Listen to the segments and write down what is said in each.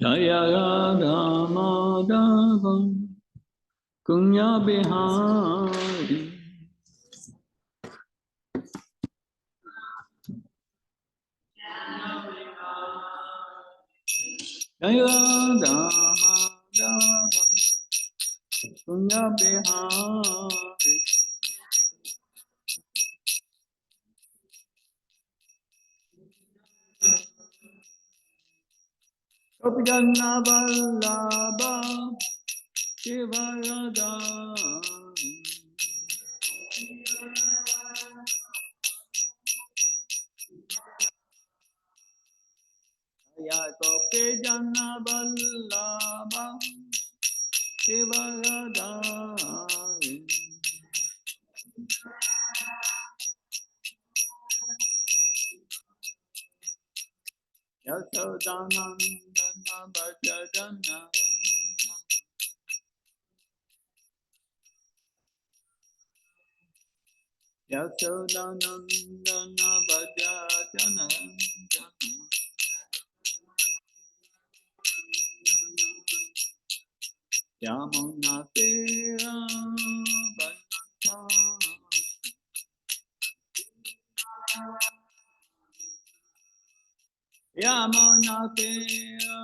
Jaya Radha Madhava Kunya Bihari Jaya Radha Madhava Kunya Bihari Gopijana Vallabha Shiva Radha Jaya Gopijana Vallabha Shiva Radha Yashodanandana Bhajadana Yashodanandana Bhajadana Yamunatira Bhajata Yamunatira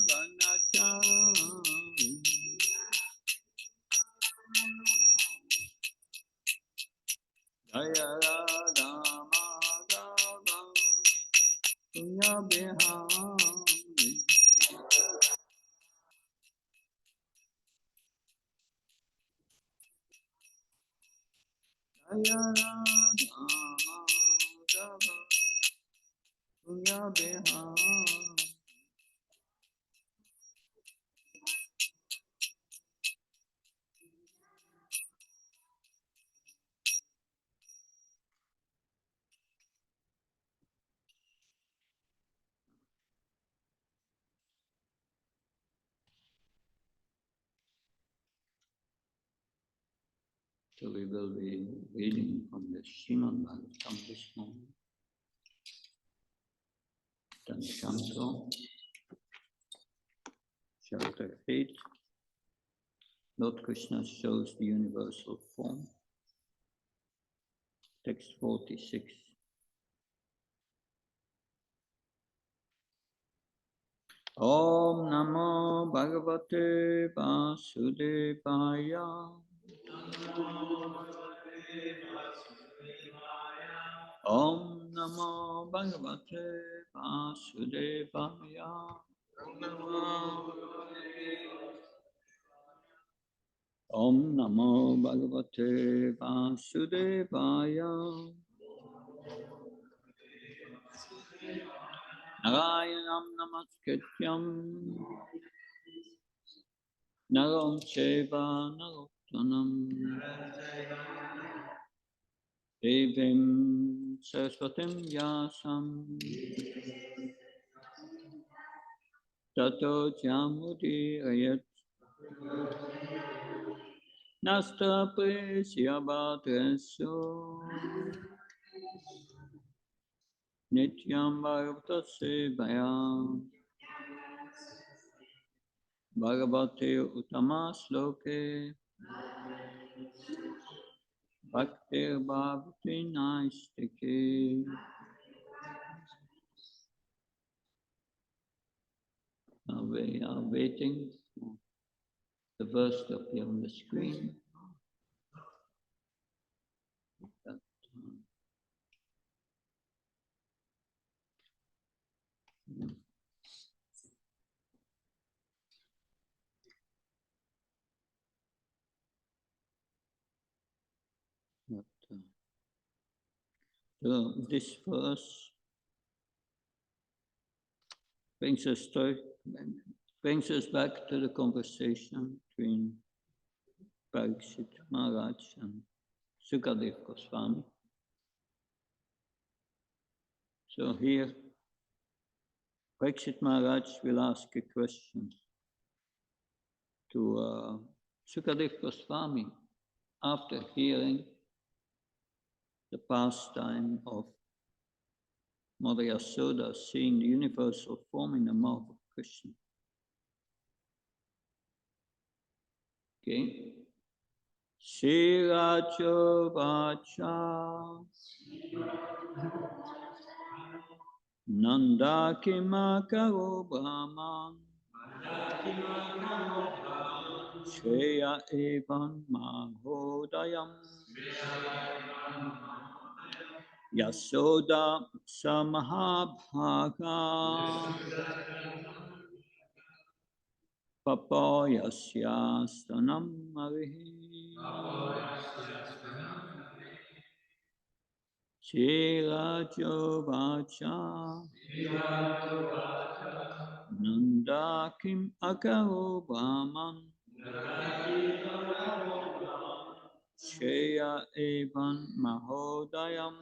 Bhajata Jaya Radha Madhava Kunya Bihari Jaya Radha Madhava Kunya Bihari So we will be reading from the Srimad Bhagavatam this morning, Canto, Chapter 8. Lord Krishna shows the universal form. Text 46. Om Namo Bhagavate Vasudevaya. Om Namo Bhagavate Vasudevaya. Om Namo Bhagavate Vasudevaya. Narayanam Namaskrityam Naram Cheva Narottanam Devim Saraswatim Vyasam Tato Jamudiyayat Nasta Preshyabhatresu Nityam Bhagavata Sevayam Bhagavate Uttama Sloke Bhaktir Bhavati Naistike. We are waiting for the verse to appear on the screen. So this verse brings us back to the conversation between Parikshit Maharaj and Sukadev Goswami. So here, Parikshit Maharaj will ask a question to Sukadev Goswami after hearing the pastime of Mother Yasoda, seeing the universal form in the mouth of Krishna. Okay. Shiracho Vacha Nanda Kimakaro Brahman Shreya Evan Mahodayam Yasoda Samahabhaga Papayasya Stanam Marihi Shiracho Vacha Nanda Kim Akaro Brahman Shreya Evan Mahodayam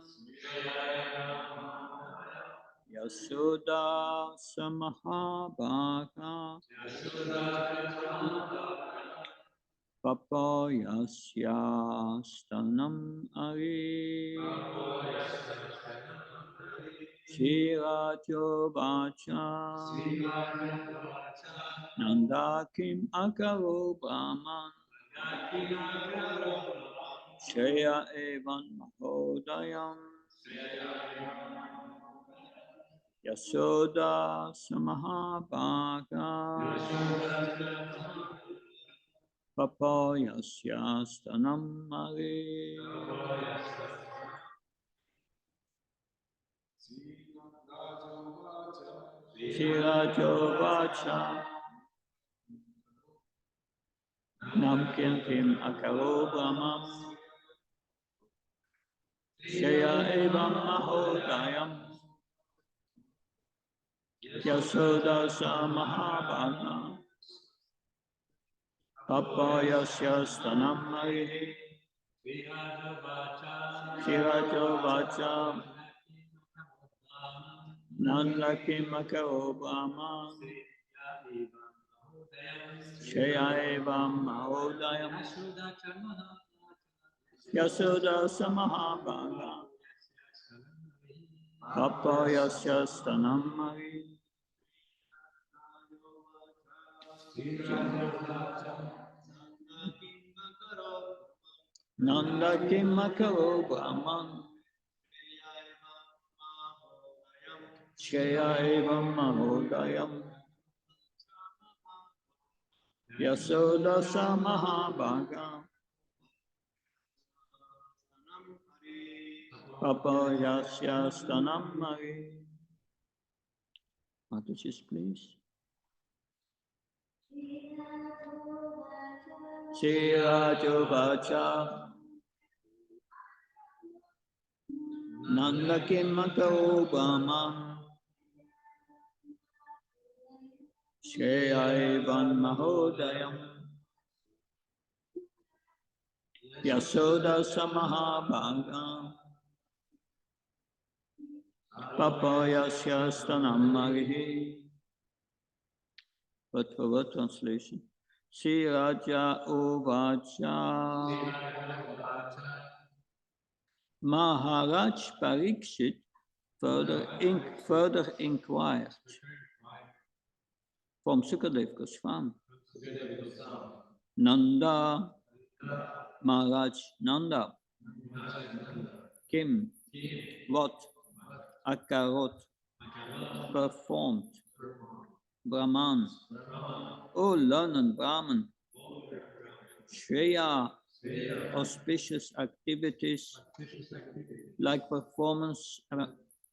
Yasoda Samahabhaga Papayasya Stanam Ari Shiracho Vacha Nanda Kim Akaro Brahman Shreya Evan Mahodayam Yasoda Samahabhaga Papayasya Stanam Ari Shiracho Vacha Nam Kim Akaro Brahman Shreya Evam Mahodayam Yasoda Samahabhaga Papayasya Stanam Ari Shiracho Vacha Nanda Kim Akaro Brahman Shreya Evam Mahodayam Yasoda Samahabhaga Papayasya Stanam Ari Nanda Kim Akaro Brahman Shreya Evam Mahodayam Yasoda Samahabhaga Papayasya Stanam Ari. Mataji's please. Shiracho Vacha Nanda Kim Akaro Brahman Shreya Evan Mahodayam Yasoda Samahabhaga Papayasya Stanam Ari. Word for word translation. Sri Raja Uvacha Maharaj Parikshit further inquired from Sukadev Goswami. Nanda Maharaj Nanda Kim what Akarot performed Brahman, O learned Brahman, Shreya, auspicious activities like performance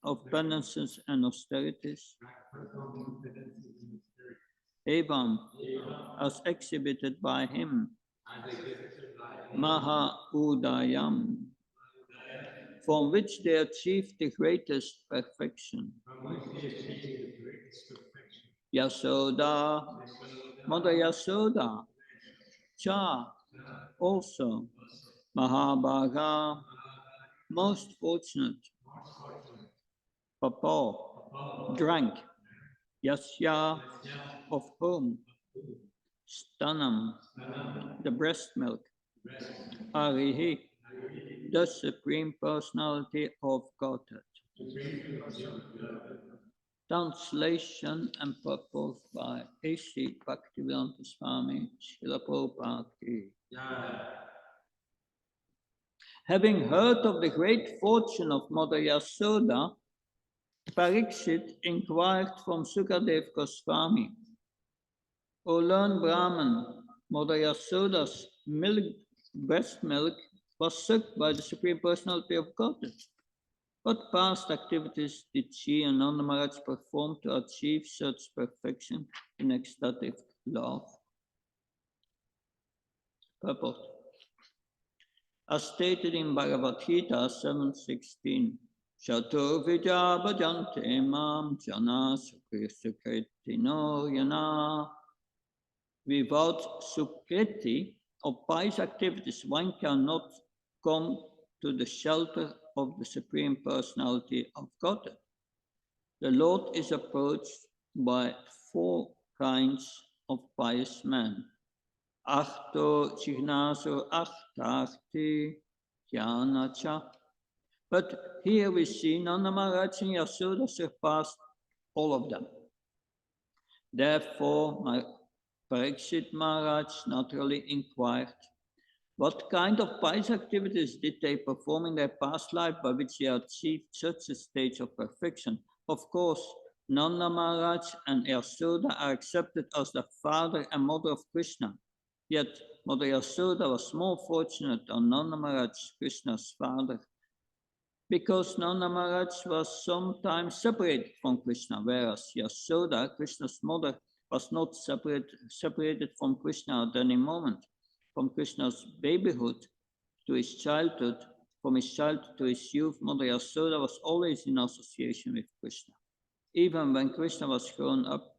of penances and austerities, Evam, as exhibited by him, Maha Udayam, from which they achieved the greatest perfection. Yasoda, Mother Yasoda, Cha, also, Mahabhaga, most fortunate, Papa, drank, Yasya, of whom, Stanam, the breast milk, Arihi, the Supreme Personality of Godhead. Translation and purport by A.C. Bhaktivedanta Swami Srila Prabhupada Ki. Having heard of the great fortune of Mother Yasoda, Parikshit inquired from Sukadev Goswami, O learned Brahman, Mother Yasoda's breast milk was sucked by the Supreme Personality of Godhead. What past activities did she and Nanda Maharaj perform to achieve such perfection in ecstatic love? Purport. As stated in Bhagavad Gita 7.16, Chatur Vidya Bhajante Mam Jana Sukritino Yana. Without Sukriti or pious activities, one cannot come to the shelter of the Supreme Personality of Godhead. The Lord is approached by four kinds of pious men. Achto Chignaso Achtarti Janacha. But here we see Nanda Maharaj and Yasoda surpassed all of them. Therefore, Parikshit Maharaj naturally inquired, what kind of pious activities did they perform in their past life by which they achieved such a stage of perfection? Of course, Nanda Maharaj and Yasoda are accepted as the father and mother of Krishna. Yet, Mother Yasoda was more fortunate than Nanda Maharaj, Krishna's father, because Nanda Maharaj was sometimes separated from Krishna, whereas Yasoda, Krishna's mother, was not separated from Krishna at any moment. From Krishna's babyhood to his childhood, from his childhood to his youth, Mother Yasoda was always in association with Krishna. Even when Krishna was grown up,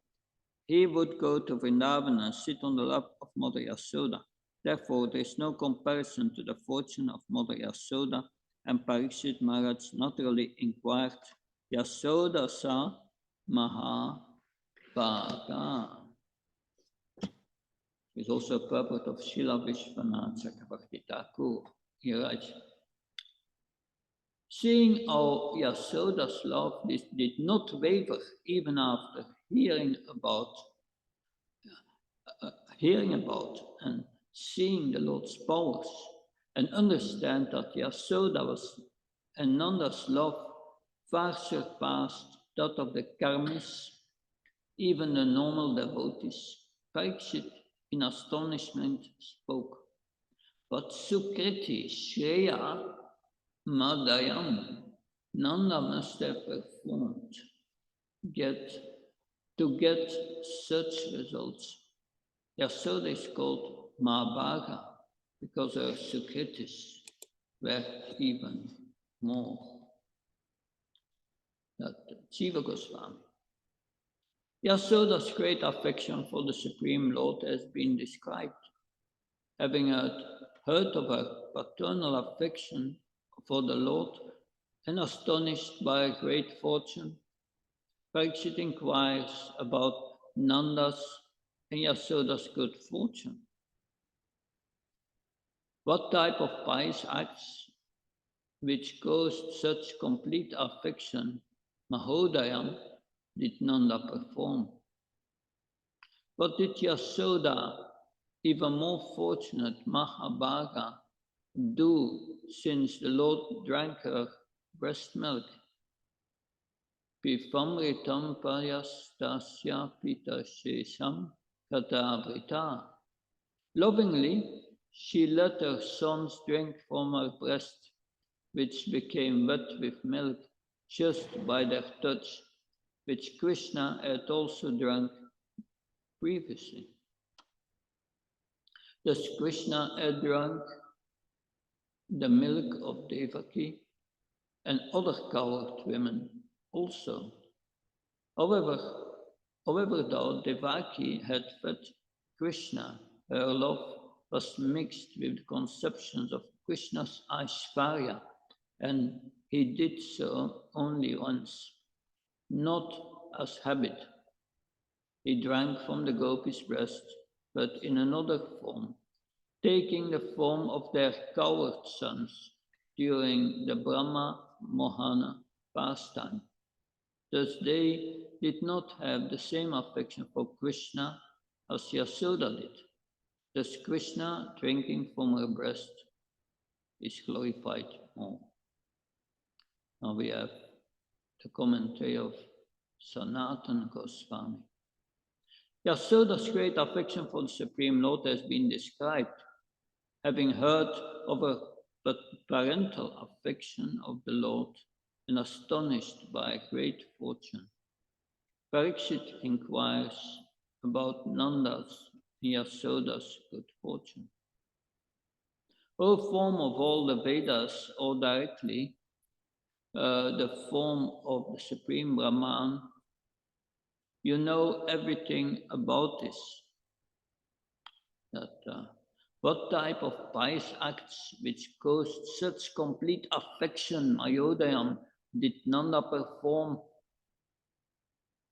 he would go to Vrindavan and sit on the lap of Mother Yasoda. Therefore, there is no comparison to the fortune of Mother Yasoda, and Parikshit Maharaj naturally inquired, Yasoda sa Maha Bhaga. Is also a purport of Srila Vishwanath Chakravarti Thakur. He writes, seeing how Yasoda's love did not waver even after hearing about and seeing the Lord's powers, and understand that Yasoda and Nanda's love far surpassed that of the karmis, even the normal devotees. Parikshit in astonishment spoke, but Sukriti, Shreya, Madayam, Nanda must have performed to get such results. Yasoda is called Mahabhaga because her Sukritis were even more. That Jiva Goswami. Yasoda's great affection for the Supreme Lord has been described. Having heard of her paternal affection for the Lord and astonished by her great fortune, Parikshit inquires about Nanda's and Yasoda's good fortune. What type of pious acts which caused such complete affection, Mahodayam, did Nanda perform? What did Yasoda, even more fortunate Mahabhaga, do since the Lord drank her breast milk? Pifamritam payastasya pitashesam katavrita. Lovingly, she let her sons drink from her breast, which became wet with milk just by their touch, which Krishna had also drunk previously. Thus Krishna had drunk the milk of Devaki and other cowherd women also. However, though Devaki had fed Krishna, her love was mixed with the conceptions of Krishna's Aishvarya, and he did so only once, not as habit. He drank from the gopis' breast, but in another form, taking the form of their cowherd sons during the Brahma Mohana pastime. Thus they did not have the same affection for Krishna as Yasoda did. Thus Krishna drinking from her breast is glorified more. Now we have the commentary of Sanatana Goswami. Yasoda's great affection for the Supreme Lord has been described. Having heard of her parental affection of the Lord and astonished by a great fortune, Parikshit inquires about Nanda's and Yasoda's good fortune. O form of all the Vedas, or directly the form of the Supreme Brahman, you know everything about this. What type of pious acts which caused such complete affection, Mayodayam, did Nanda perform?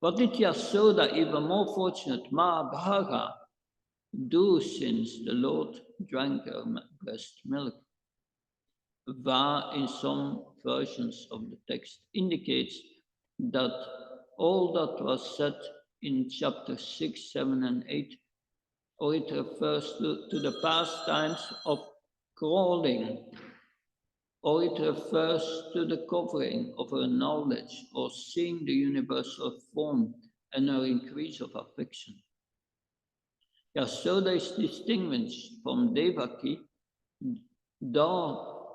What did Yasoda, even more fortunate, Mahabhaga, do since the Lord drank her breast milk? Va, in some versions of the text, indicates that all that was said in chapter 6, 7, and 8, or it refers to the pastimes of crawling, or it refers to the covering of her knowledge or seeing the universal form and her increase of affection. Yasoda is distinguished from Devaki, though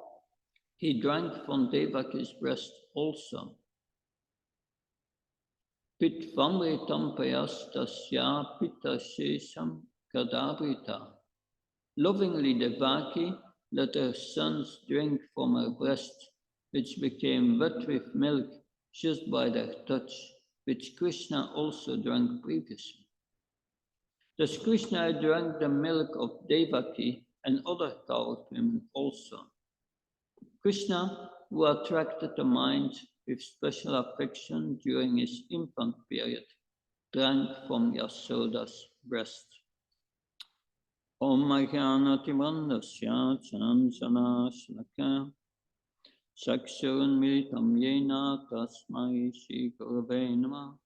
he drank from Devaki's breast also. Pitvamritam payastasya pitashesam kadabrita. Lovingly Devaki let her sons drink from her breast, which became wet with milk just by their touch, which Krishna also drank previously. Thus Krishna drank the milk of Devaki and other cowed women also. Krishna, who attracted the mind with special affection during his infant period, drank from Yasoda's breast. Om Mahyanati Vandasya Chanchana Shlaka Chakshurun Militam Yena Tasmai Shri Gurave Namah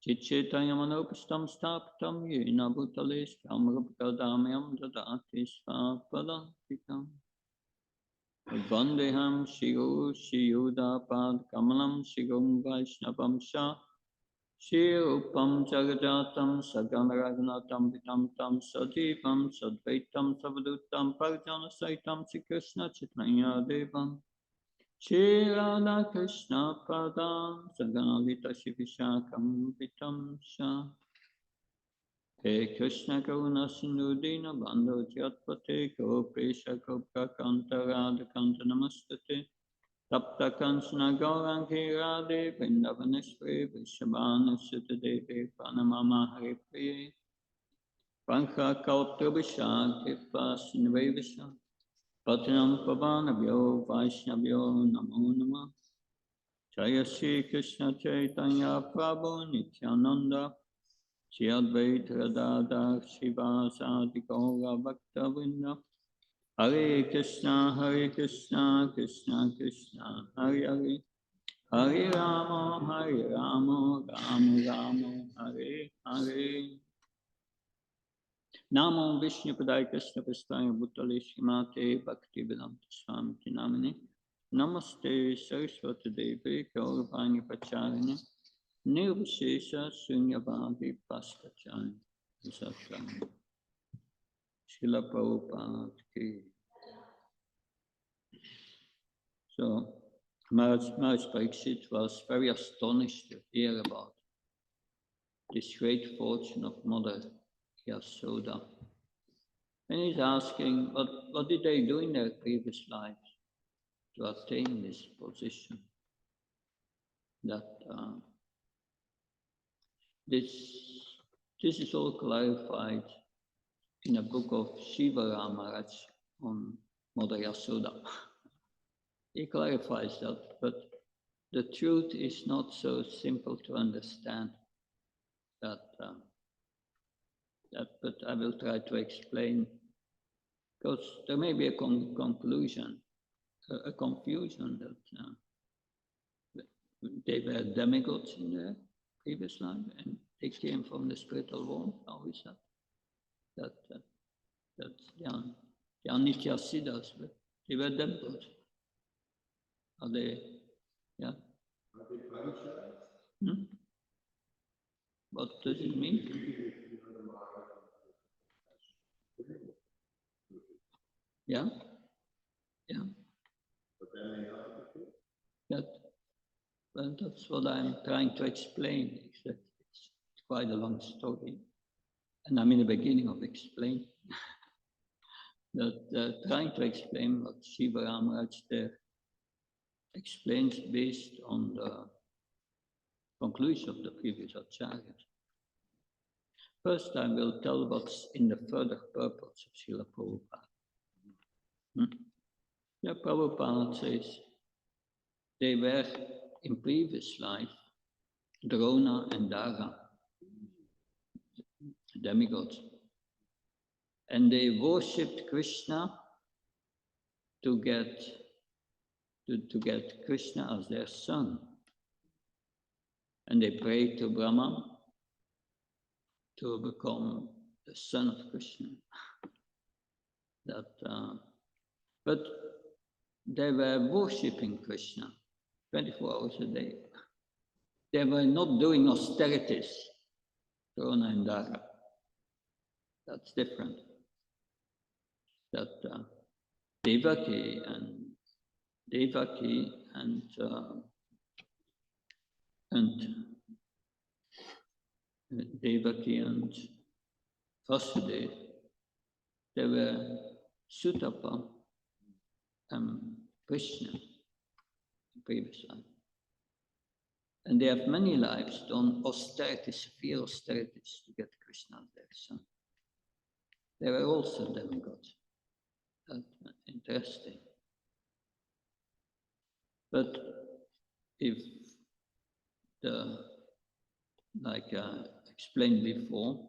Chitchetayamanopistam Stapitam Yena Bhutales Kamrupkadamayam Dadati Svapadantikam Vandeham Shiru Shiyuda Pad Kamalam Shirum Vaishnavam Shah Shirupam Jagajatam Saganaragnatam Vitam Tam Sadipam Sadvaitam Savadutam Parjana Saitam Shri Krishna Chaitanya Devam Shri Radha Krishna Padam Saganalita Shivishakam Vitam Shah He Krishna Karuna Sindhu Dina Bandhu Jatpate Gopesha Gopka Kanta Radha Kanta Namastate Tapta Kansana Gaurangi Radhe Vrindavaneshwari Vishabhana Sutta Devi Pranamama Hare Priye Pankha Kautra Vishak Kripa Sinvevisa Patinam Pavanabhyo Vaishnavyo Namo Namah Jaya Shri Krishna Chaitanya Prabhu Nityananda Shri Advaita Radha Shiva Sadi Gaura Bhakta Vrinda Hare Krishna, Krishna Krishna, Hare Hare, Hare Rama, Rama Rama, Hare Hare. Namo Vishnu Padaya Krishna Prasthaya Bhutale Shrimate Bhakti Vedanta Swami Namine. Namaste Saraswati Devi Gauravani Pacharine. Nirvishesha Sunyavadi Paskachani. Satsang. Srila Prabhupada Ki. So Maharaj Parikshit was very astonished to hear about this great fortune of Mother Yasoda. And he's asking, what did they do in their previous lives to attain this position? That this is all clarified in a book of Shiva Maharaj on Mother Yasoda. He clarifies that, but the truth is not so simple to understand. But I will try to explain, because there may be a confusion that they were demigods in there, previous life, and they came from the spiritual world. How is that? That they are Nitya Siddhas, but they were demigods. Are they? Yeah. Hmm? What does it mean? Yeah. Yeah. That, well, that's what I'm trying to explain. It's quite a long story. And I'm in the beginning of explaining. Trying to explain what Shiva Ramaraj there explains based on the conclusion of the previous acharyas. First, I will tell what's in the further purpose of Srila Prabhupada. Yeah, Prabhupada says they were in previous life Drona and Dara, demigods, and they worshipped Krishna to get Krishna as their son, and they prayed to Brahma to become the son of Krishna. But they were worshipping Krishna 24 hours a day. They were not doing austerities, Drona and Dara. That's different. That Devaki and Vasudeva, they were Sutapa and Krishna in previous life. And they have many lives done austerities, severe austerities to get Krishna as their son. They were also demigods. That's interesting. But if like explained before,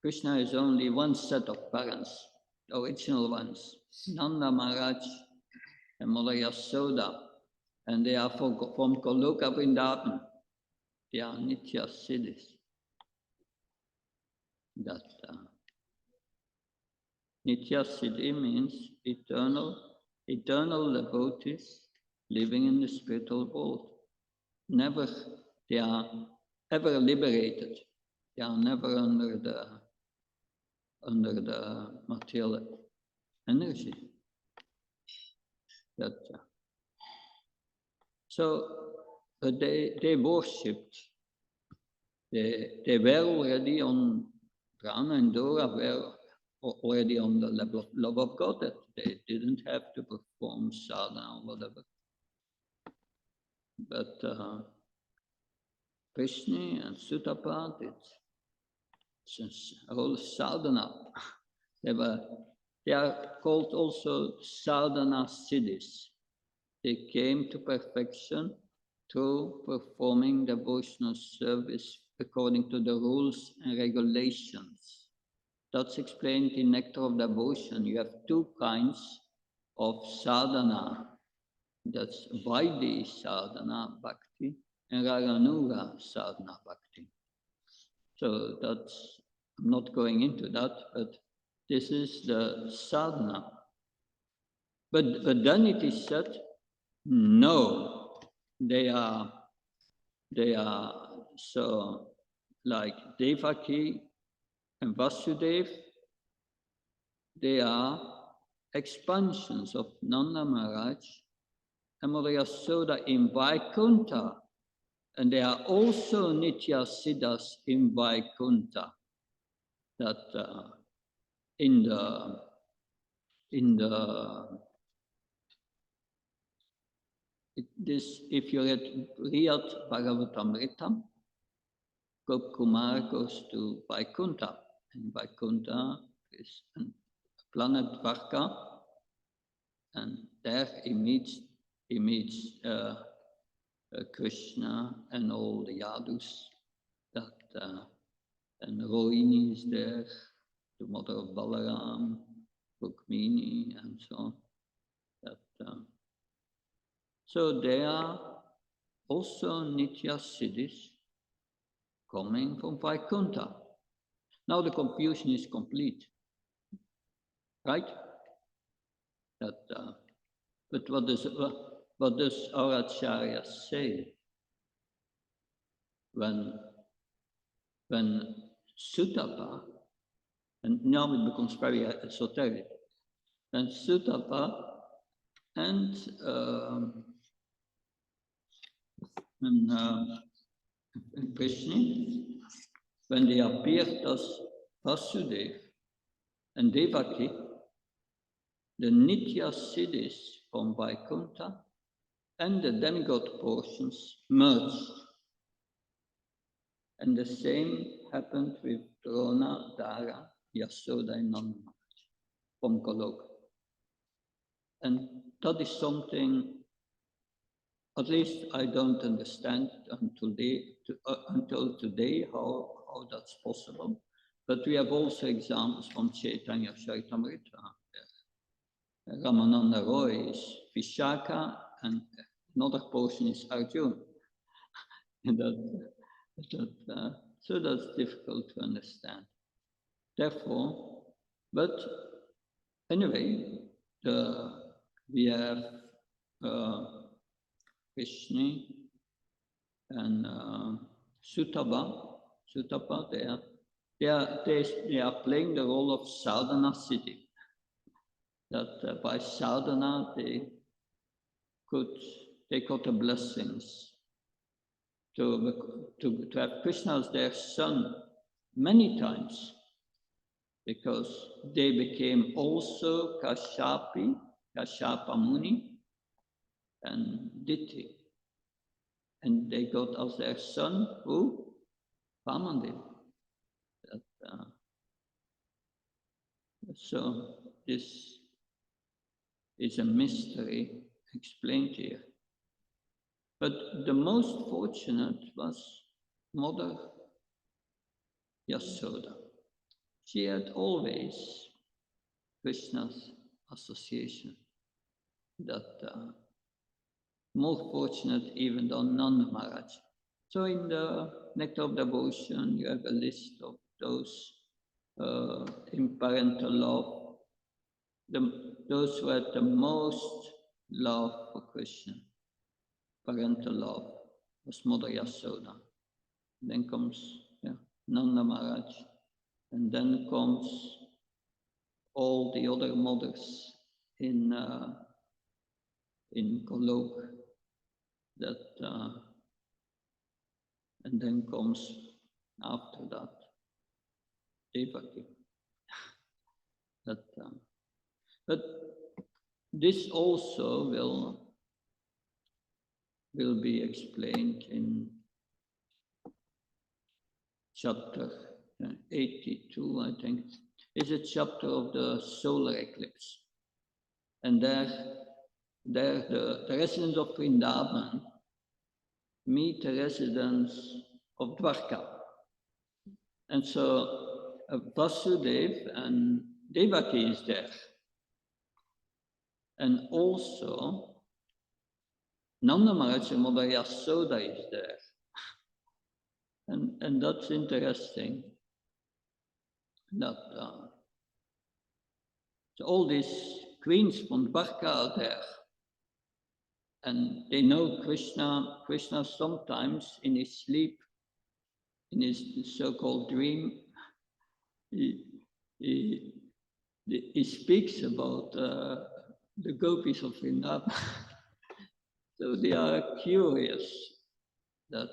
Krishna is only one set of parents, the original ones, Nanda Maharaj and Mother Yasoda, and they are from Goloka Vrindavan. They are Nitya Siddhis. That Nitya Siddhi means eternal devotees living in the spiritual world. They are ever liberated. They are never under the material energy. But they worshipped. They were already on Prana and Dora were already on the level of love of God, that they didn't have to perform sadhana or whatever. But Krishna and Sutapa did a whole sadhana. They are called also sadhana siddhis. They came to perfection through performing devotional service according to the rules and regulations. That's explained in Nectar of Devotion. You have two kinds of sadhana. That's Vaidhi sadhana bhakti and Raganuga sadhana bhakti. So I'm not going into that, but this is the sadhana. But then it is said, no, they are so like Devaki and Vasudeva, they are expansions of Nanda Maharaj and Mother Yasoda in Vaikuntha, and they are also Nitya Siddhas in Vaikuntha. That if you read Bhagavatamrita, Kumar goes to Vaikuntha, and Vaikuntha is a planet Dvarka, and there he meets Krishna and all the Yadus. And Rohini is there, the mother of Balaram, Rukmini, and so on. So they are also Nitya Siddhis coming from Vaikuntha. Now the confusion is complete, right? But what does our Acharya say when Sutapa, and now it becomes very esoteric, when Sutapa and Krishna, when they appeared as Vasudev and Devaki, the Nitya Siddhis from Vaikuntha and the demigod portions merged. And the same happened with Drona, Dara, Yasoda, and Nanda from Goloka. And that is something, at least I don't understand until today how that's possible. But we have also examples from Chaitanya Charitamrita. Ramananda Roy is Vishaka, and another portion is Arjuna. So that's difficult to understand. Therefore, but anyway, we have Krishna and Sutapa. They are playing the role of sadhana siddhi. That by sadhana they got the blessings to have Krishna as their son many times, because they became also Kashyapa Muni and Diti. And they got as their son who? Vamandev. So this is a mystery explained here. But the most fortunate was Mother Yasoda. She had always Krishna's association, that more fortunate even than Nanda Maharaj. So in the Nectar of Devotion, you have a list of those in parental love, those who had the most love for Krishna, parental love, was Mother Yasoda. Then comes Nanda Maharaj, and then comes all the other mothers in Goloka, and then comes after that Devaki. But this also will be explained in chapter 82, I think. It's a chapter of the solar eclipse. And there the residents of Vrindavan meet the residents of Dwarka. And so Vasudev and Devaki is there. And also Nanda Maharaj and Mother Yasoda is there. And that's interesting. That so all these queens from Dwarka are there. And they know Krishna. Krishna sometimes in his sleep, in his so-called dream, he speaks about the gopis of Vrindavan. So they are curious that,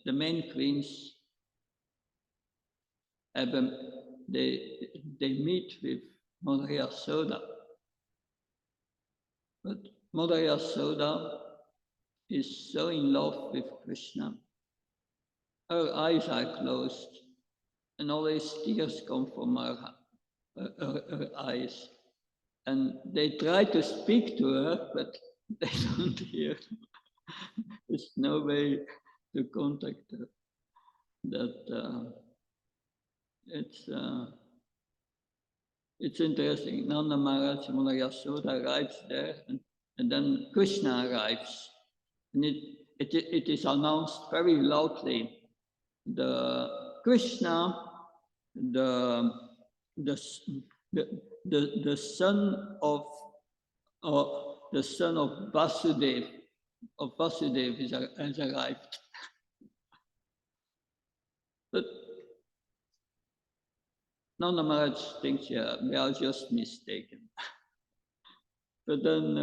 the main queens have they meet with Mother Yasoda. But Mother Yasoda is so in love with Krishna. Her eyes are closed, and always tears come from her eyes. And they try to speak to her, but they don't hear. There's no way to contact her. It's interesting. Nanda Maharaj, Mother Yasoda arrives there, and And then Krishna arrives, and it is announced very loudly. The Krishna, the the the son of Vasudev has arrived. But Nanda Maharaj thinks, yeah, we are just mistaken. But then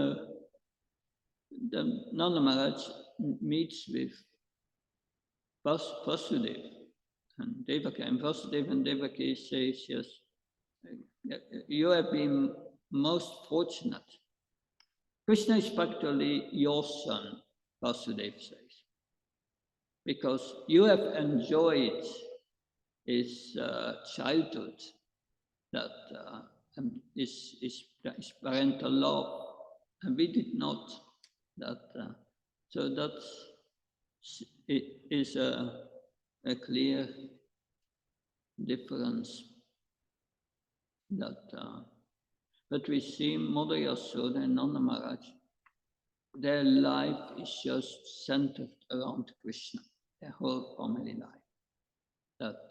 Nanda Maharaj meets with Vasudev and Devaki, and Vasudev and Devaki says, yes, you have been most fortunate. Krishna is practically your son, Vasudev says, because you have enjoyed his childhood, that is parental love, and we did not. That so that it is a clear difference. That but we see Mother Yasoda and Nanda Maharaj, their life is just centered around Krishna, their whole family life. That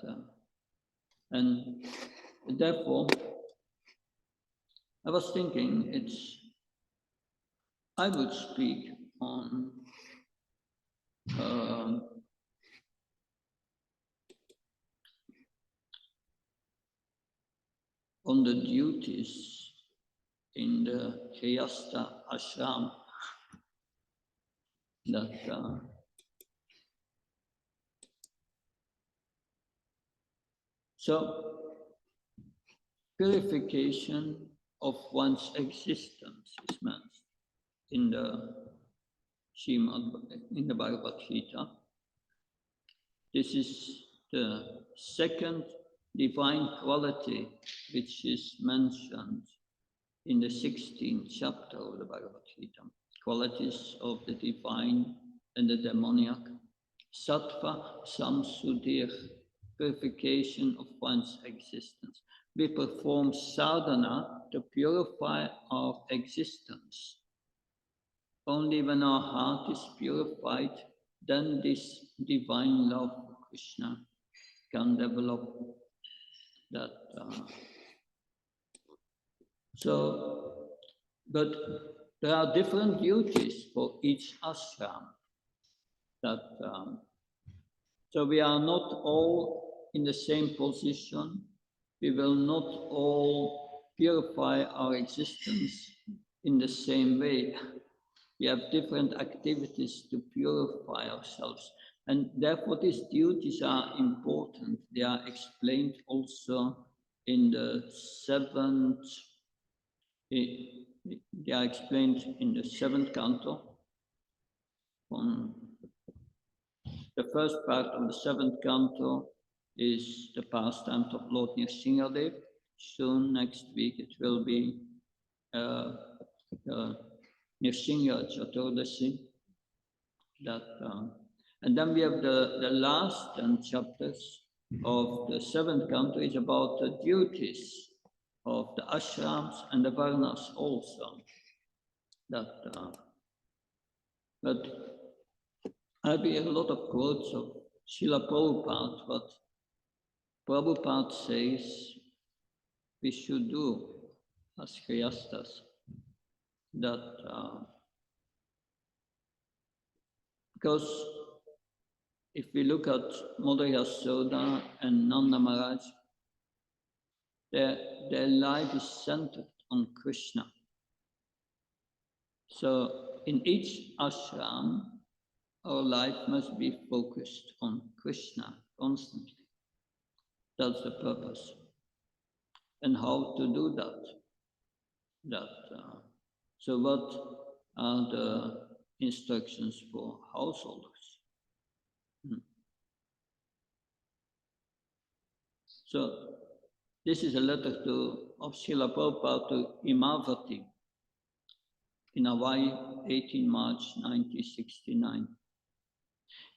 and therefore, I was thinking I would speak on the duties in the Grihastha ashram. That so purification of one's existence is meant in the Bhagavad Gita. This is the second divine quality which is mentioned in the 16th chapter of the Bhagavad Gita. Qualities of the divine and the demoniac. Sattva samsudhir, purification of one's existence. We perform sadhana to purify our existence. Only when our heart is purified, then this divine love for Krishna can develop. That but there are different duties for each ashram. That so we are not all in the same position. We will not all purify our existence in the same way. We have different activities to purify ourselves. And therefore, these duties are important. They are explained also in the seventh canto. The first part of the seventh canto is the pastimes of Lord Nrsimhadev. Soon, next week, it will be Nrsimha Chaturdasi. And then we have the last 10 chapters of the seventh canto is about the duties of the ashrams and the varnas also. But I hear a lot of quotes of Srila Prabhupada, what Prabhupada says we should do as Grihasthas. Because if we look at Mother Yasoda and Nanda Maharaj, their life is centered on Krishna. So in each ashram, our life must be focused on Krishna constantly. That's the purpose. And how to do that? So what are the instructions for householders? So this is a letter of Srila Prabhupada to Imavati in Hawaii, 18 March 1969.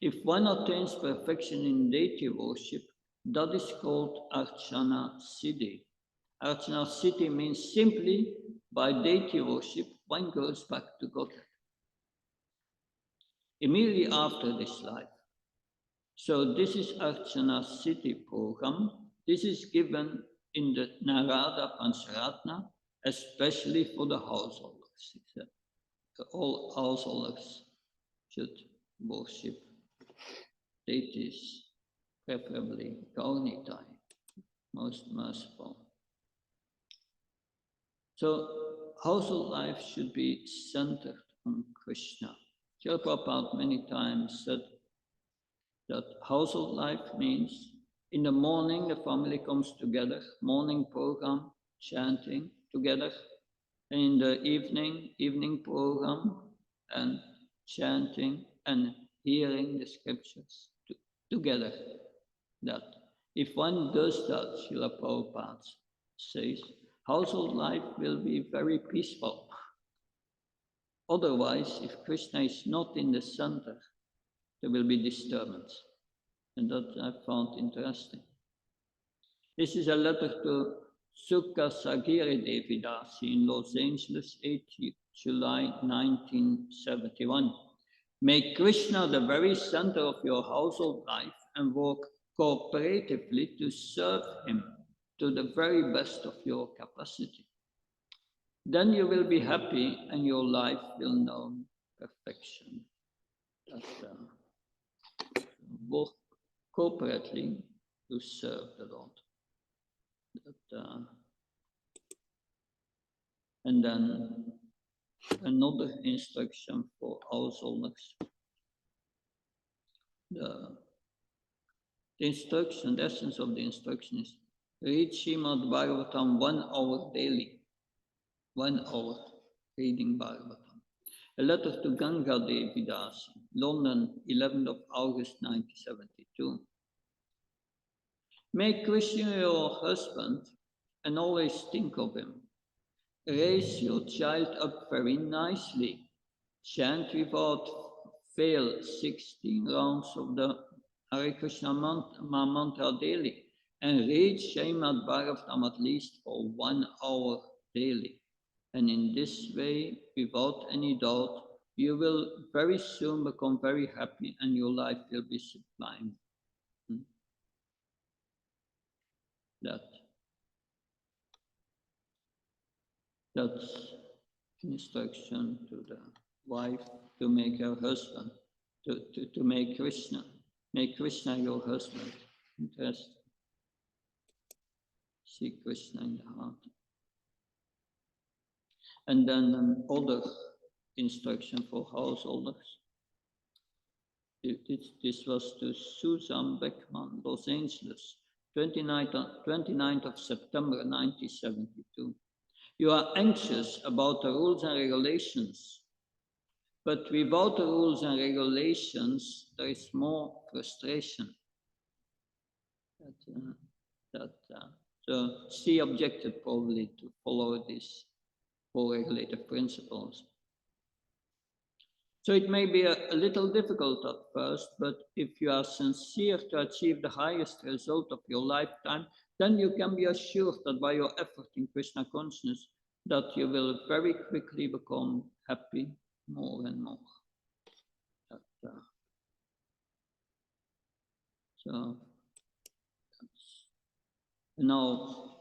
If one attains perfection in deity worship, that is called Archana Siddhi. Archana Siddhi means simply by deity worship, one goes back to God. Immediately after this life. So this is Archana's city program. This is given in the Narada Pancharatna, especially for the householders. All householders should worship deities, preferably Gaunitai, most merciful. So household life should be centered on Krishna. Srila Prabhupada many times said that household life means in the morning the family comes together, morning program, chanting together, and in the evening program and chanting and hearing the scriptures together. That if one does that, Srila Prabhupada says, household life will be very peaceful. Otherwise, if Krishna is not in the center, there will be disturbance. And that I found interesting. This is a letter to Sukha Sagiri Devidasi in Los Angeles, 8 July 1971. Make Krishna the very center of your household life and work cooperatively to serve him to the very best of your capacity. Then you will be happy and your life will know perfection. Work cooperatively to serve the Lord. And then another instruction for householders. The instruction, the essence of the instruction is read Srimad Bhagavatam 1 hour daily. 1 hour reading Bhagavatam. A letter to Ganga Devi Das, London, 11th of August 1972. Make Krishna your husband and always think of him. Raise your child up very nicely. Chant without fail 16 rounds of the Hare Krishna mantra daily and read Srimad Bhagavatam at least for 1 hour daily. And in this way, without any doubt, you will very soon become very happy and your life will be sublime. That's instruction to the wife to make her husband, to make Krishna your husband. Interesting. See Krishna in the heart. And then another instruction for householders. This was to Susan Beckman, Los Angeles, 29th of September 1972. You are anxious about the rules and regulations, but without the rules and regulations, there is more frustration. So she objected probably to follow these four regulative principles. So it may be a little difficult at first, but if you are sincere to achieve the highest result of your lifetime, then you can be assured that by your effort in Krishna consciousness, that you will very quickly become happy more and more. Now,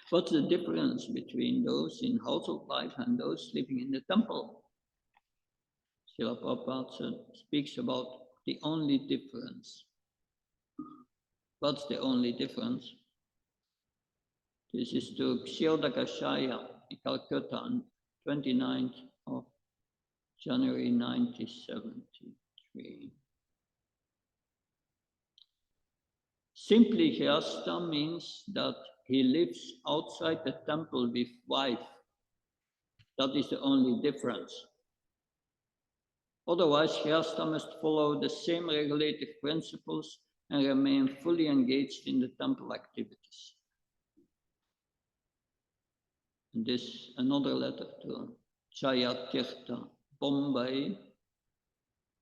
what's the difference between those in household life and those living in the temple? Srila Prabhupada speaks about the only difference. What's the only difference? This is to Kshirodakashaya in Calcutta on 29th of January 1973. Simply Hyasta means that he lives outside the temple with wife. That is the only difference. Otherwise, Hyasta must follow the same regulative principles and remain fully engaged in the temple activities. And this another letter to Chayatirtha, Bombay,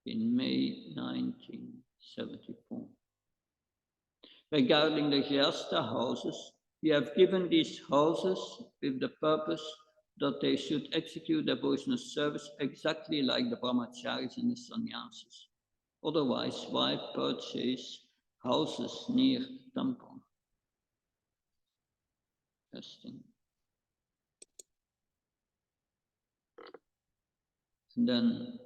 in May 1974. Regarding the Hyasta houses, we have given these houses with the purpose that they should execute devotional service exactly like the brahmacharis and the sannyasis. Otherwise, why purchase houses near temple? Interesting. And then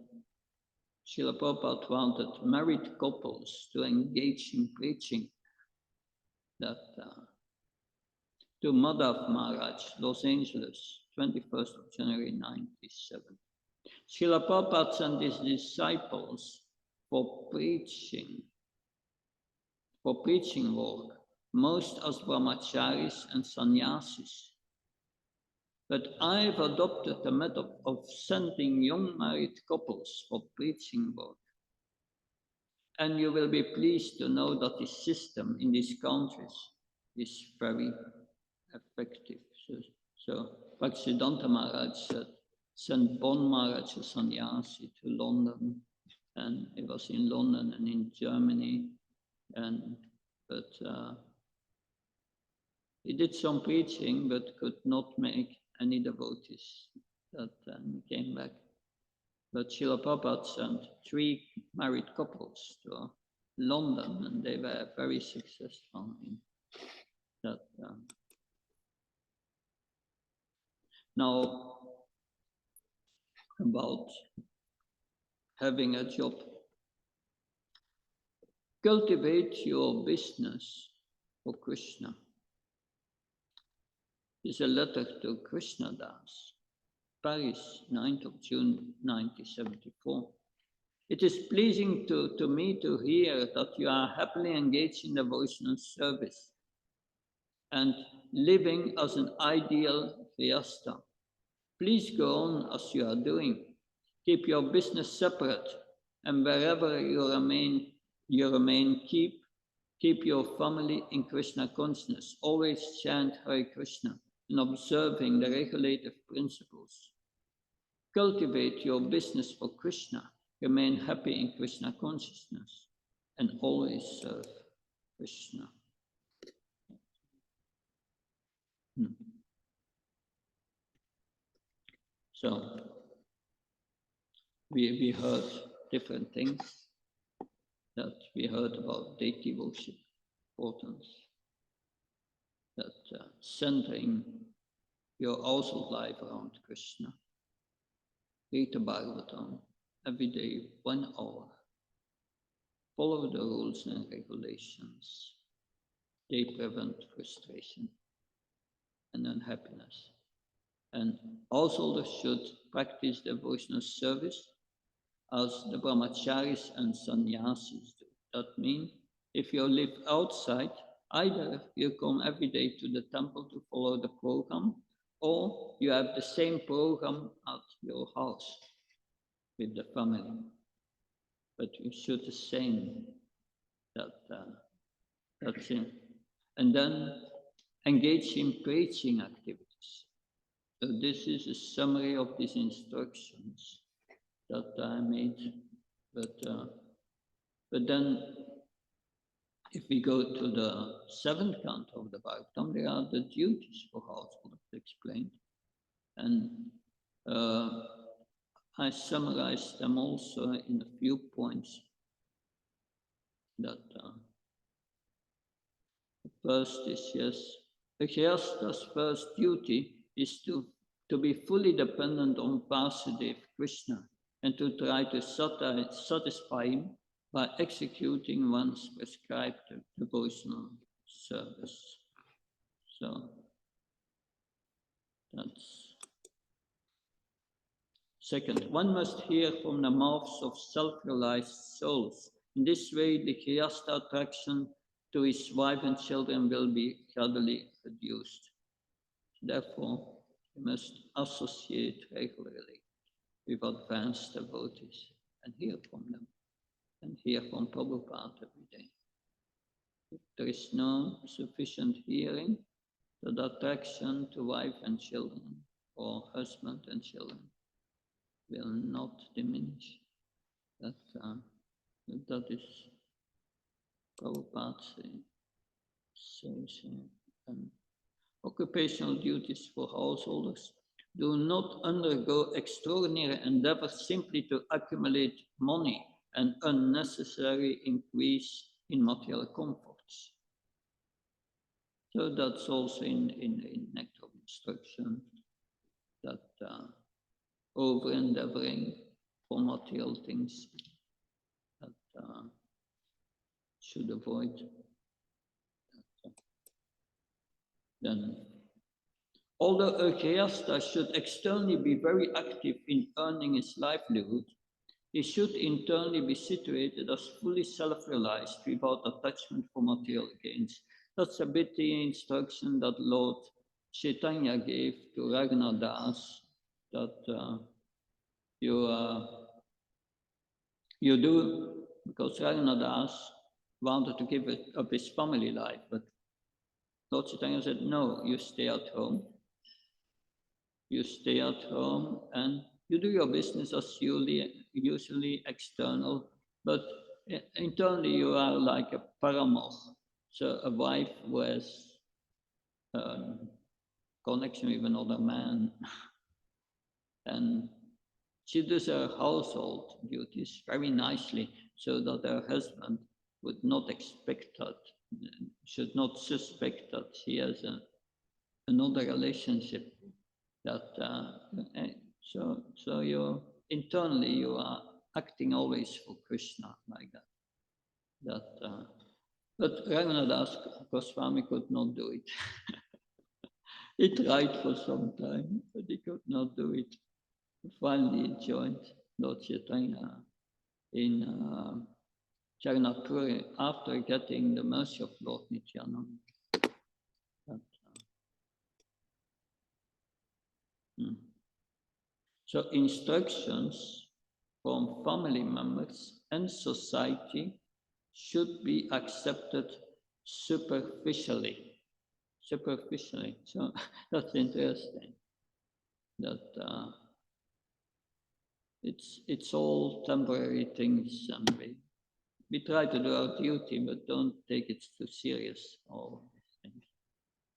Srila Prabhupada wanted married couples to engage in preaching that to Madhav Maharaj, Los Angeles, 21st of January 97. Srila Prabhupada sent his disciples for preaching work, most as brahmacharis and sannyasis. But I've adopted the method of sending young married couples for preaching work. And you will be pleased to know that this system in these countries is very effective. So Bhaktisiddhanta Maharaj said, sent Bon Maharaj a sannyasi to London, and it was in London and in Germany, but he did some preaching but could not make any devotees. That he came back. But Srila Prabhupada sent 3 married couples to London, and they were very successful in that. Now, about having a job. Cultivate your business for Krishna. This is a letter to Krishna Das, Paris, 9th of June, 1974. It is pleasing to me to hear that you are happily engaged in devotional service and living as an ideal Grihastha. Please go on as you are doing. Keep your business separate, and wherever you remain, keep your family in Krishna consciousness. Always chant Hare Krishna and observing the regulative principles. Cultivate your business for Krishna. Remain happy in Krishna consciousness and always serve Krishna. So we heard different things, that we heard about deity worship, importance, that centering your household life around Krishna. Read the Bhagavatam every day, 1 hour. Follow the rules and regulations. They prevent frustration and unhappiness. And householders should practice devotional service as the brahmacharis and sannyasis do. That means if you live outside, either you come every day to the temple to follow the program, or you have the same program at your house with the family. But you should the same that's it. And then engage in preaching activities. So this is a summary of these instructions that I made. But then if we go to the 7th canto of the Bhagavatam, there are the duties for householders explained. And I summarized them also in a few points. That the first is, yes, the Grihastha's first duty is to be fully dependent on Vasudeva Krishna and to try to satisfy him by executing one's prescribed devotional service. So that's second. One must hear from the mouths of self-realized souls. In this way, the Grihastha attraction to his wife and children will be gradually reduced. Therefore, we must associate regularly with advanced devotees and hear from them, and hear from Prabhupada every day. If there is no sufficient hearing, the attraction to wife and children, or husband and children, will not diminish. That is Prabhupada says. Occupational duties for householders. Do not undergo extraordinary endeavors simply to accumulate money and unnecessary increase in material comforts. So that's also in nectar of instruction, that over endeavoring for material things that should avoid. Then, although a Grihastha should externally be very active in earning his livelihood, he should internally be situated as fully self-realized without attachment for material gains. That's a bit the instruction that Lord Chaitanya gave to Raghunath Das, that you do, because Raghunath Das wanted to give up his family life, but Lord Chaitanya said, no, you stay at home. You stay at home and you do your business as usually external, but internally you are like a paramour. So a wife who has connection with another man, and she does her household duties very nicely so that her husband would not expect that, should not suspect that she has another relationship. That so you internally you are acting always for Krishna like that. But Raghunath Das Goswami could not do it. He tried for some time, but he could not do it. Finally, he joined Lord Chaitanya in Jagannath Puri after getting the mercy of Lord Nityananda. So instructions from family members and society should be accepted superficially. Superficially. So that's interesting. That it's all temporary things, and we try to do our duty, but don't take it too serious. All things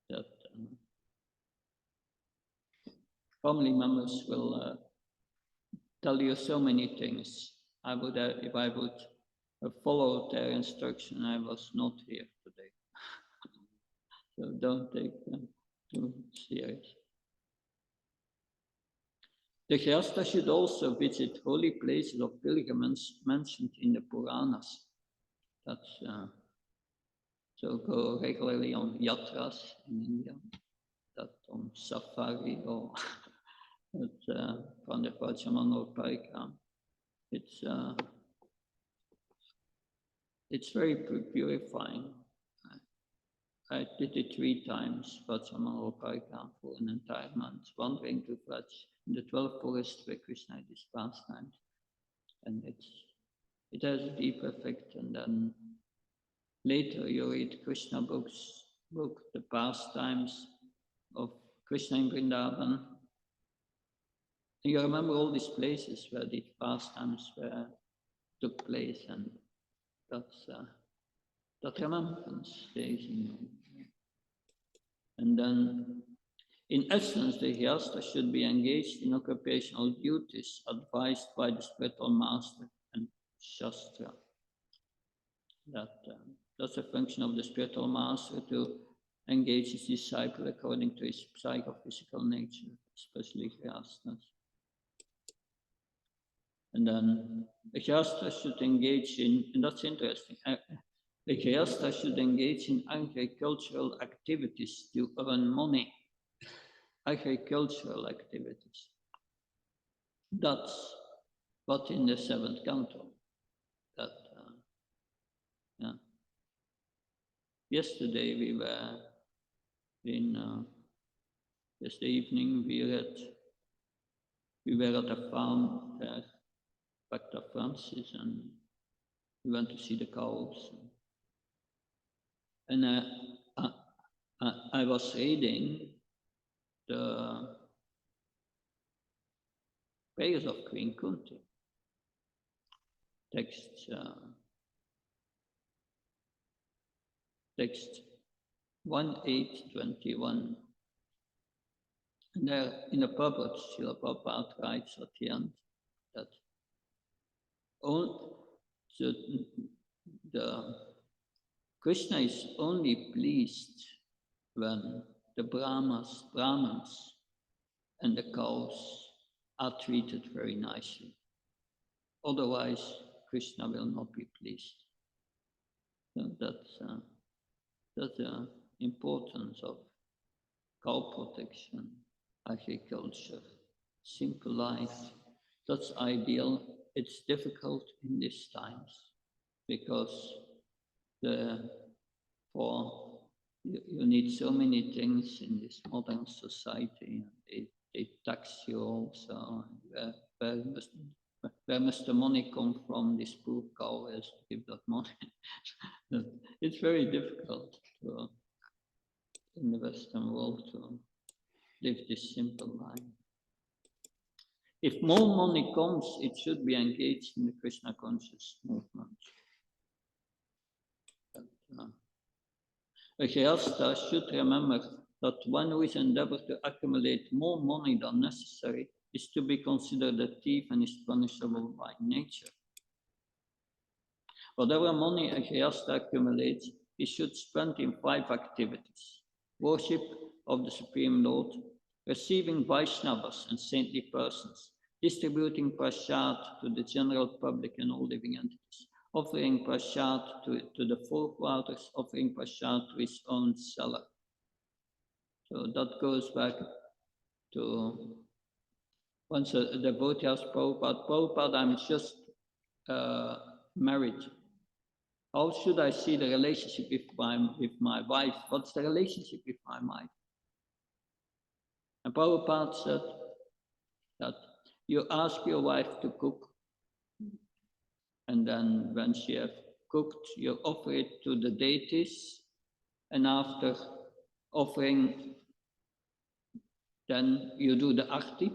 that family members will tell you so many things. I would, if I would have followed their instruction, I was not here today. So don't take them too serious. The Grihastha should also visit holy places of pilgrimage mentioned in the Puranas. That's so go regularly on yatras in India, that on safari or at Pandavajamana Parikram. It's very purifying. I did it 3 times, Vajramana Parikram, for an entire month, wandering to Vraj in the 12 forests where Krishna did his pastimes. And it has a deep effect. And then later you read Krishna book, The Pastimes of Krishna in Vrindavan. And you remember all these places where the pastimes took place, and that's that remembrance stays in you. And then, in essence, the Grihastha should be engaged in occupational duties advised by the spiritual master and Shastra. That's a function of the spiritual master, to engage his disciple according to his psychophysical nature, especially Grihasthas. And then the Grihastha should engage in, and that's interesting, the Grihastha should engage in agricultural activities to earn money. Agricultural activities. That's what in the 7th canto. That yeah. Yesterday we were in yesterday evening we were at a farm there, Dr. Francis, and we went to see the cows. And I was reading the prayers of Queen Kunti, text 1821. And there in the purport, Srila Prabhupada writes at the end that all the Krishna is only pleased when the Brahmins and the cows are treated very nicely. Otherwise, Krishna will not be pleased. So that's the importance of cow protection, agriculture, simple life. That's ideal. It's difficult in these times because you need so many things in this modern society. They tax you also. Where must the money come from? This poor cow has to give that money. It's very difficult in the Western world to live this simple life. If more money comes, it should be engaged in the Krishna conscious movement. A Grihastha should remember that one who is endeavored to accumulate more money than necessary is to be considered a thief and is punishable by nature. Whatever money a Grihastha accumulates, he should spend in 5 activities: worship of the Supreme Lord, receiving Vaishnavas and saintly persons, distributing prasad to the general public and all living entities, offering prasad to the forefathers, offering prasad to his own cellar. So that goes back to once a devotee asked Prabhupada, I'm just married. How should I see the relationship with my wife? What's the relationship with my wife? And Prabhupada said that you ask your wife to cook, and then when she has cooked, you offer it to the deities, and after offering, then you do the arti.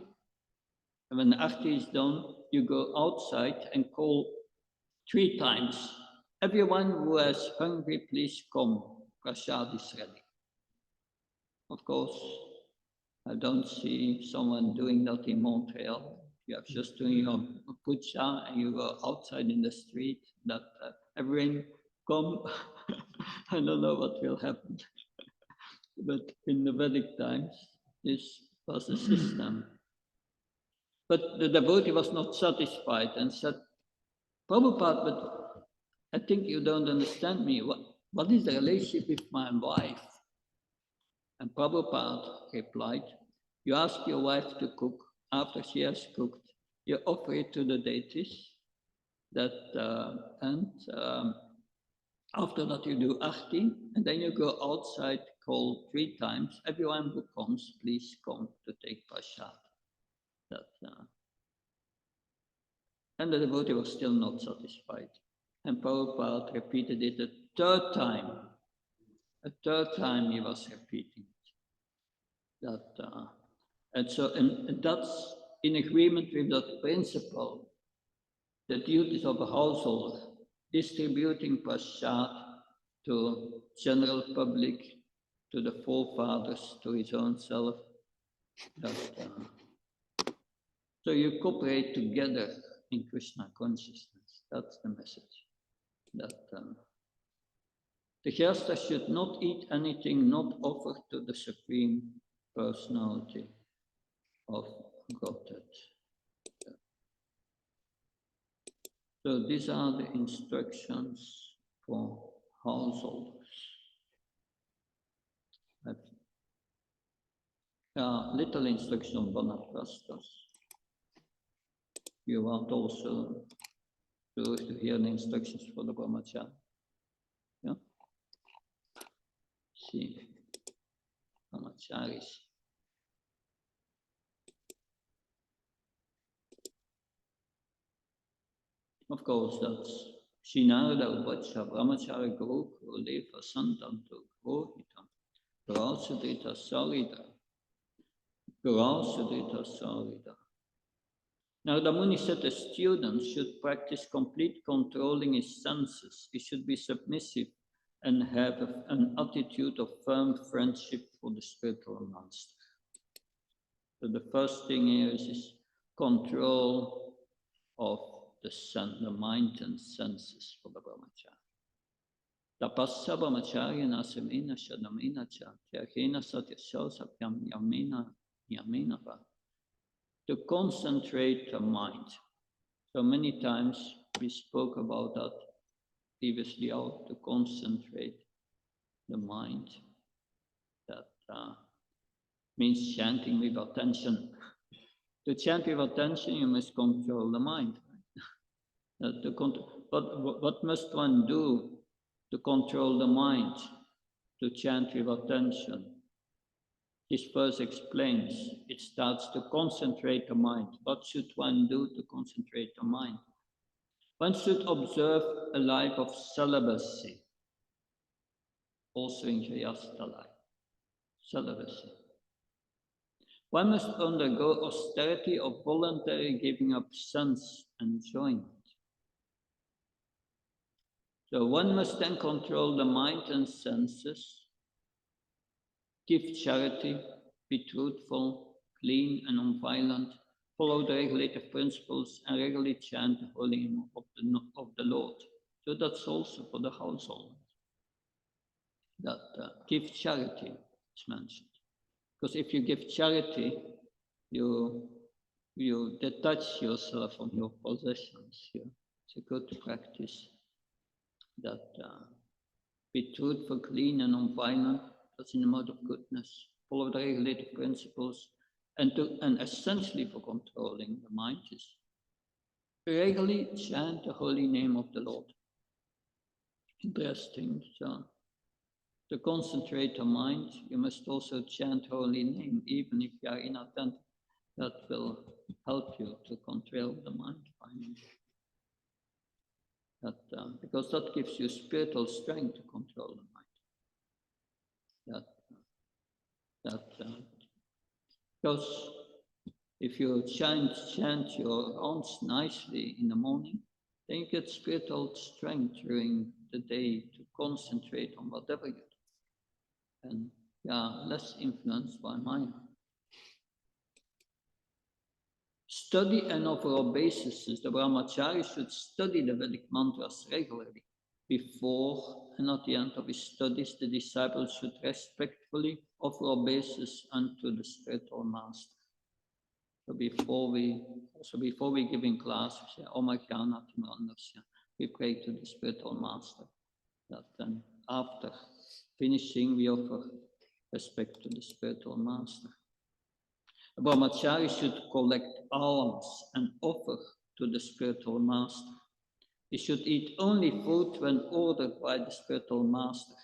And when the arti is done, you go outside and call 3 times. Everyone who is hungry, please come. Prasad is ready. Of course, I don't see someone doing that in Montreal. You have just doing your puja and you go outside in the street that everyone come. I don't know what will happen. But in the Vedic times, this was a system. But the devotee was not satisfied and said, Prabhupada, but I think you don't understand me. What is the relationship with my wife? And Prabhupada replied, you ask your wife to cook. After she has cooked, you offer it to the deities. After that you do arti, and then you go outside, call 3 times. Everyone who comes, please come to take prasad. And the devotee was still not satisfied. And Prabhupada repeated it a 3rd time. A 3rd time he was repeating it. And that's in agreement with that principle, the duties of a householder, distributing prasad to general public, to the forefathers, to his own self. So you cooperate together in Krishna consciousness. That's the message. The Grihastha should not eat anything not offered to the Supreme Personality of Godhead. So these are the instructions for householders. Little instruction on Vanaprasthas. You want also to hear the instructions for the Brahmachari. Yeah? See, Brahmacharis. Of course, that's Shinarda Upacha Brahmachari Guru Kurudeva Santanto Grohitam Gurasudita Sarida Gurasudita Sarida. Narada Muni said a student should practice complete controlling his senses. He should be submissive and have an attitude of firm friendship for the spiritual master. So the first thing here is control of the mind and senses for the brahmachari. Tapassa brahmacharya nasamena shadamena cha tyakena satyasya sapyam yamena va. To concentrate the mind. So many times we spoke about that previously, how to concentrate the mind. That means chanting with attention. To chant with attention, you must control the mind. But what must one do to control the mind, to chant with attention? This verse explains, it starts to concentrate the mind. What should one do to concentrate the mind? One should observe a life of celibacy, also in Jayasta life, celibacy. One must undergo austerity of voluntary giving up sense enjoyment. So one must then control the mind and senses, give charity, be truthful, clean and non-violent, follow the regulative principles, and regularly chant the holy name of the Lord. So that's also for the household. That give charity is mentioned. Because if you give charity, you detach yourself from your possessions. It's a good practice. That be truthful, clean, and non-violent. That's in the mode of goodness. Follow the regulative principles, and essentially for controlling the mind is regularly chant the holy name of the Lord. Interesting. So to concentrate the mind, you must also chant holy name, even if you are inattentive. That will help you to control the mind finally. Because that gives you spiritual strength to control the mind. Because if you chant your rounds nicely in the morning, then you get spiritual strength during the day to concentrate on whatever you do. And less influenced by Maya. Study and offer obeisances. The brahmachari should study the Vedic mantras regularly. Before and at the end of his studies, the disciple should respectfully offer obeisance unto the spiritual master. So before we give in class, we say, Om Jnana Timrandasya. We pray to the spiritual master. That then after finishing, we offer respect to the spiritual master. A brahmachari should collect alms and offer to the spiritual master. He should eat only food when ordered by the spiritual master.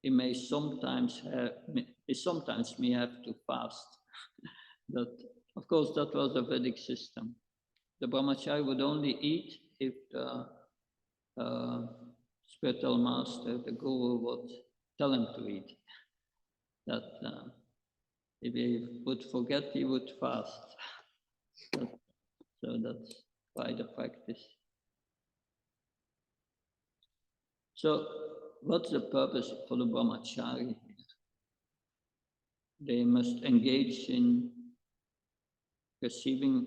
He sometimes may have to fast. Of course, that was the Vedic system. The brahmachari would only eat if the spiritual master, the guru, would tell him to eat. That if he would forget, he would fast. So that's quite a practice. So what's the purpose for the brahmachari here? They must engage in receiving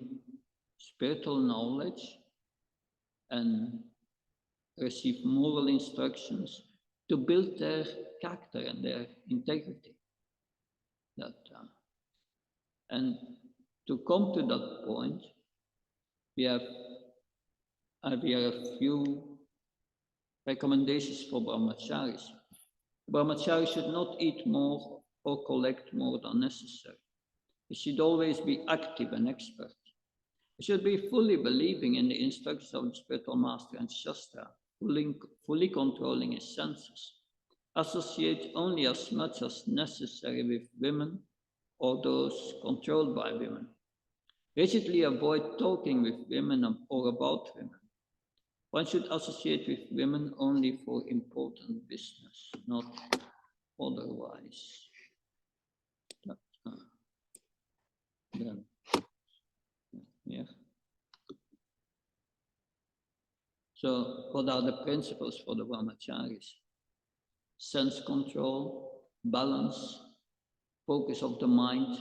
spiritual knowledge and receive moral instructions to build their character and their integrity. And to come to that point, we have a few recommendations for brahmacharis. Brahmachari should not eat more or collect more than necessary. He should always be active and expert. He should be fully believing in the instructions of the spiritual master and Shastra, fully controlling his senses. Associate only as much as necessary with women or those controlled by women. Rigidly avoid talking with women or about women. One should associate with women only for important business, not otherwise. Then, yeah. So, what are the principles for the brahmacharis? Sense control, balance, focus of the mind,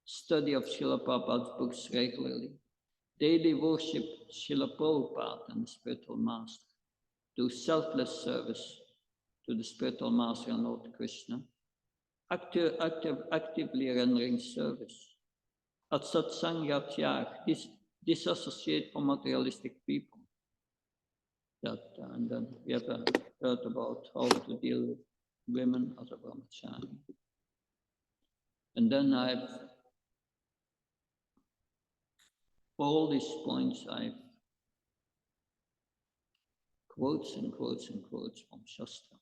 study of Srila Prabhupada's books regularly, daily worship Srila Prabhupada and the spiritual master, do selfless service to the spiritual master and Lord Krishna, actively rendering service. At satsang yatyag, disassociate from materialistic people. And then we have heard about how to deal with women as a brahmachari. And then for all these points, I've quotes and quotes and quotes from Shastra.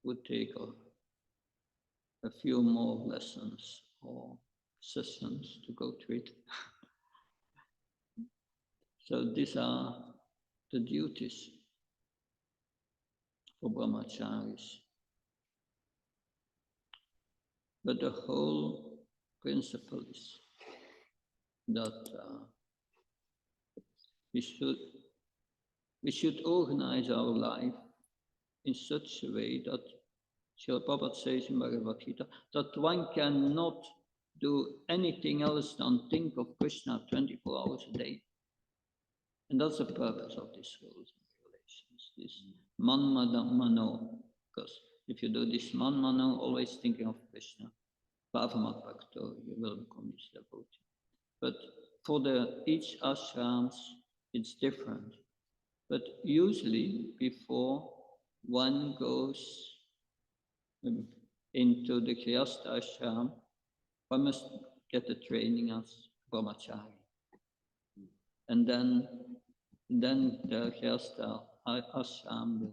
Would take a few more lessons or sessions to go through it. So these are the duties for brahmacharis. But the whole principle is that we should organize our life in such a way that Srila Prabhupada says in Bhagavad Gita that one cannot do anything else than think of Krishna 24 hours a day. And that's the purpose of these rules and regulations, this man mano. Because if you do this man mano, always thinking of Krishna, bhavamat bhakto, you will become this devotee. But for each ashrams, it's different. But usually before one goes into the Grihastha ashram, one must get the training as brahmachari. And then the Grihastha ashram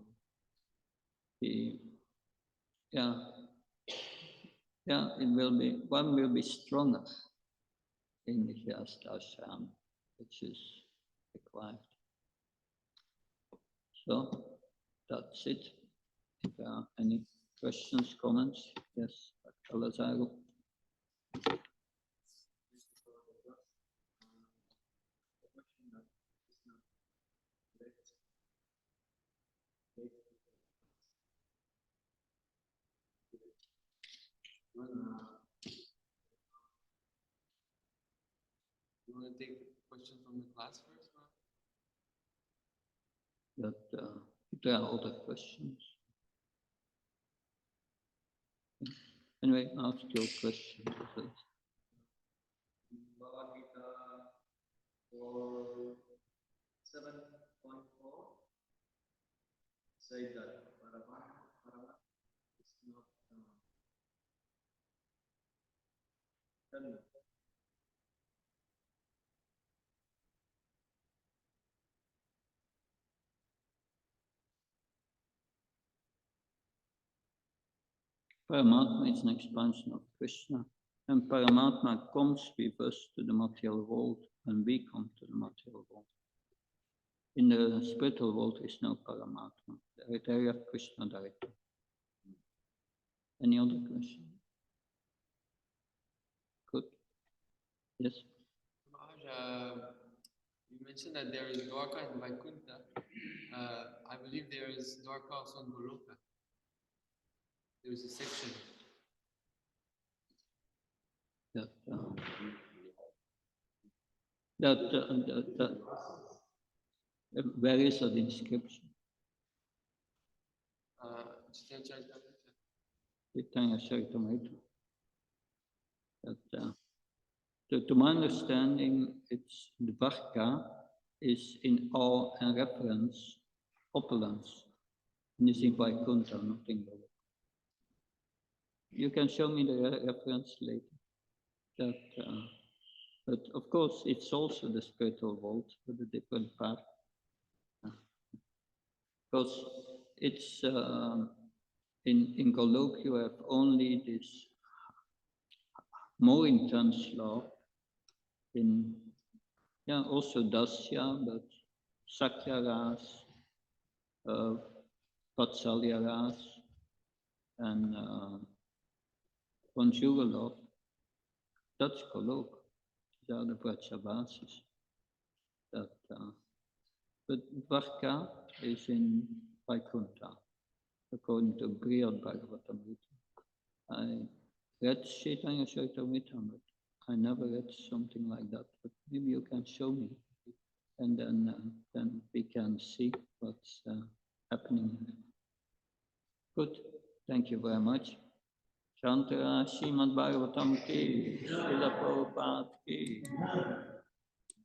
will be, one will be stronger in the Grihastha ashram, which is required. So that's it. If there are any questions, comments? Yes, Dr. Lazaro. You want to take the question from the class first? If there are other questions. Anyway, ask your question. Bhagavad Gita for 7.4 say that Paramatma is not Paramatma is an expansion of Krishna, and Paramatma comes with us to the material world, and we come to the material world. In the spiritual world, there is no Paramatma. There you have Krishna directly. Any other question? Good. Yes? You mentioned that there is Dwarka and Vaikuntha. I believe there is Dwarka also in Goloka. There is a section. Where is that inscription? Chaitanya Charitamrita. To my understanding, it's Dvarka is in reference opulence, and is in Vaikuntha, not in Goloka. You can show me the reference later. But of course, it's also the spiritual world with a different path. Because it's in Goloka you have only this more intense love. Also Dasya, but Sakya Ras, Vatsalya Ras, and conjugal love. That's Goloka. These are the Vrajavasis. But Dvarka is in Vaikuntha, according to Brihad Bhagavatamrita. I red sheet on your shirt or with but I never read something like that. But maybe you can show me, and then we can see what's happening. Good. Thank you very much. Shantara Srimad Bhagavatam ki, Srila Prabhupada ki.